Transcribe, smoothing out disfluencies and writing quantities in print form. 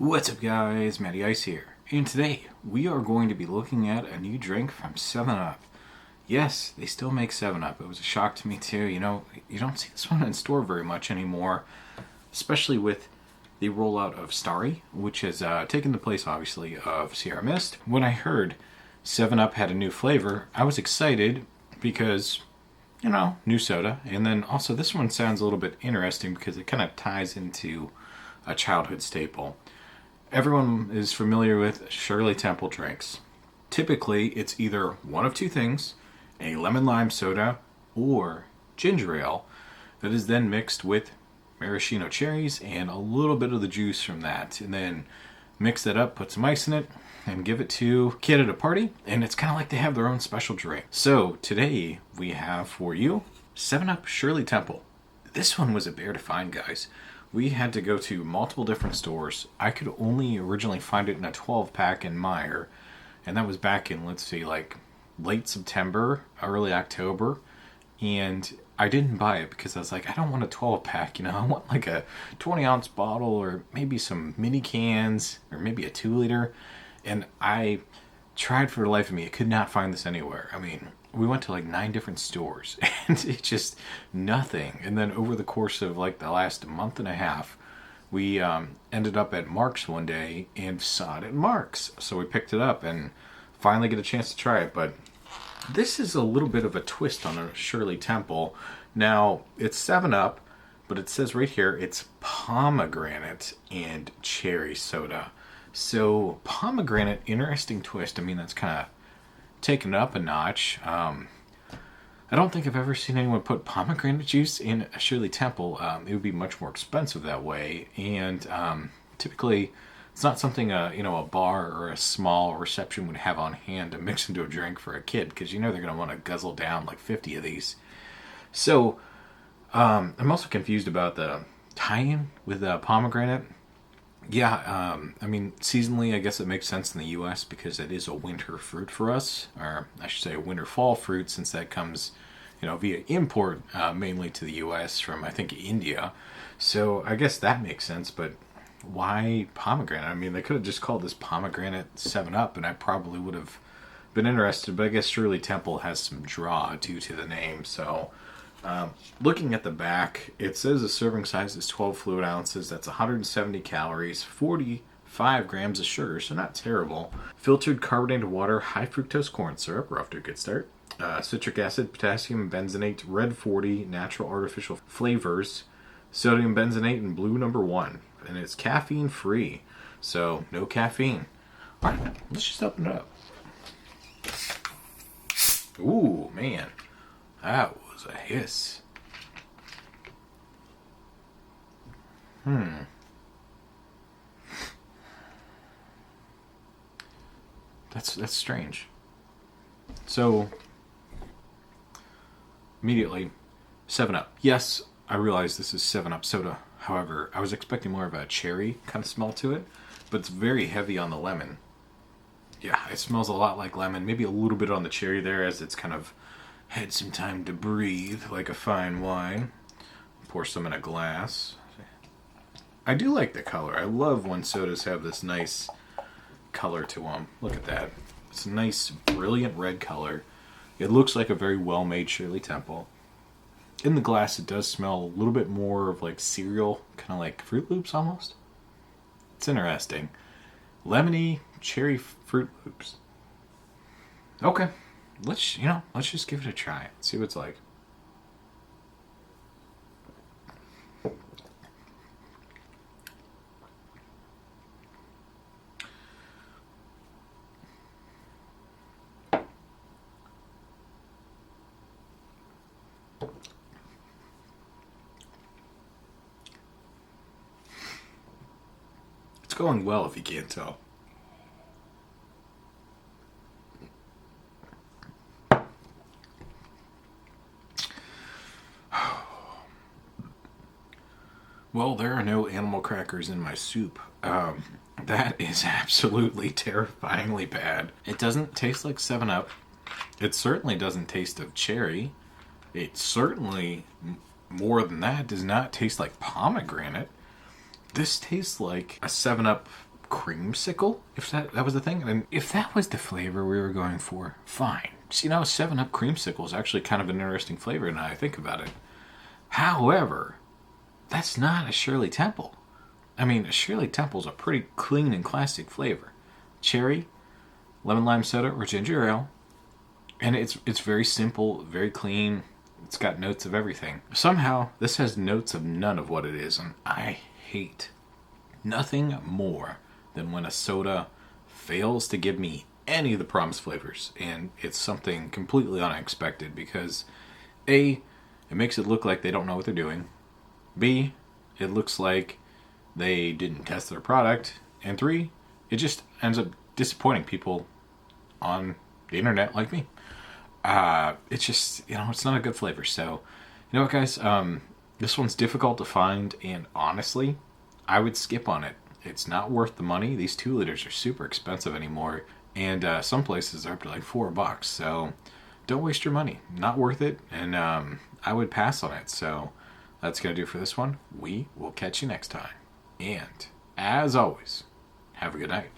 What's up guys, Matty Ice here, and today we are going to be looking at a new drink from 7-Up. Yes, they still make 7-Up. It was a shock to me too. You know, you don't see this one in store very much anymore, especially with the rollout of Starry, which has taken the place obviously of Sierra Mist. When I heard 7-Up had a new flavor, I was excited because, you know, new soda, and then also this one sounds a little bit interesting because it kind of ties into a childhood staple. Everyone is familiar with Shirley Temple drinks. Typically, it's either one of two things, a lemon lime soda or ginger ale that is then mixed with maraschino cherries and a little bit of the juice from that. And then mix that up, put some ice in it, and give it to a kid at a party. And it's kind of like they have their own special drink. So today we have for you 7-Up Shirley Temple. This one was a bear to find, guys. We had to go to multiple different stores. I could only originally find it in a 12-pack in Meijer, and that was back in, let's see, like late September, early October, and I didn't buy it because I was like, I don't want a 12-pack, you know, I want like a 20-ounce bottle or maybe some mini cans or maybe a 2-liter, and I tried for the life of me. I could not find this anywhere. I mean, we went to like 9 different stores and it just nothing. And then over the course of like the last month and a half, we ended up at Mark's one day and saw it at Mark's. So we picked it up and finally get a chance to try it. But this is a little bit of a twist on a Shirley Temple. Now, it's 7-Up, but it says right here it's pomegranate and cherry soda. So pomegranate, interesting twist. I mean, that's kind of taken it up a notch. I don't think I've ever seen anyone put pomegranate juice in a Shirley Temple. It would be much more expensive that way, and typically it's not something a bar or a small reception would have on hand to mix into a drink for a kid, because you know they're going to want to guzzle down like 50 of these. So I'm also confused about the tie-in with pomegranate. Yeah, I mean, seasonally, I guess it makes sense in the U.S. because it is a winter fruit for us, or I should say a winter-fall fruit, since that comes, via import mainly to the U.S. from, I think, India. So I guess that makes sense, but why pomegranate? I mean, they could have just called this pomegranate 7-Up, and I probably would have been interested, but I guess Shirley Temple has some draw due to the name, so... looking at the back, it says the serving size is 12 fluid ounces. That's 170 calories, 45 grams of sugar, so not terrible. Filtered carbonated water, high fructose corn syrup, we're off to a good start. Citric acid, potassium benzenate, red 40, natural artificial flavors, sodium benzenate, and blue number 1. And it's caffeine free, so no caffeine. Alright, let's just open it up. Ooh, man. That was a hiss. That's strange. So, immediately, 7-Up. Yes, I realize this is 7-Up soda. However, I was expecting more of a cherry kind of smell to it, but it's very heavy on the lemon. Yeah, it smells a lot like lemon. Maybe a little bit on the cherry there as it's kind of had some time to breathe like a fine wine. Pour some in a glass. I do like the color. I love when sodas have this nice color to them. Look at that. It's a nice, brilliant red color. It looks like a very well-made Shirley Temple. In the glass, it does smell a little bit more of like cereal, kind of like Fruit Loops almost. It's interesting. Lemony, cherry Fruit Loops. Okay. Let's just give it a try. See what it's like. It's going well if you can't tell. Well, there are no animal crackers in my soup. That is absolutely terrifyingly bad. It doesn't taste like 7-Up. It certainly doesn't taste of cherry. It certainly, more than that, does not taste like pomegranate. This tastes like a 7-Up creamsicle, if that was the thing. And if that was the flavor we were going for, fine. So, 7-Up creamsicle is actually kind of an interesting flavor now I think about it. However, that's not a Shirley Temple. I mean, a Shirley Temple's a pretty clean and classic flavor. Cherry, lemon lime soda, or ginger ale. And it's very simple, very clean. It's got notes of everything. Somehow, this has notes of none of what it is, and I hate nothing more than when a soda fails to give me any of the promised flavors, and it's something completely unexpected because A, it makes it look like they don't know what they're doing. B, it looks like they didn't test their product. And 3, it just ends up disappointing people on the internet like me. It's just, it's not a good flavor. So, you know what, guys? This one's difficult to find, and honestly, I would skip on it. It's not worth the money. These 2 liters are super expensive anymore, and some places are up to like $4. So, don't waste your money. Not worth it, and I would pass on it. So, that's gonna do it for this one. We will catch you next time. And, as always, have a good night.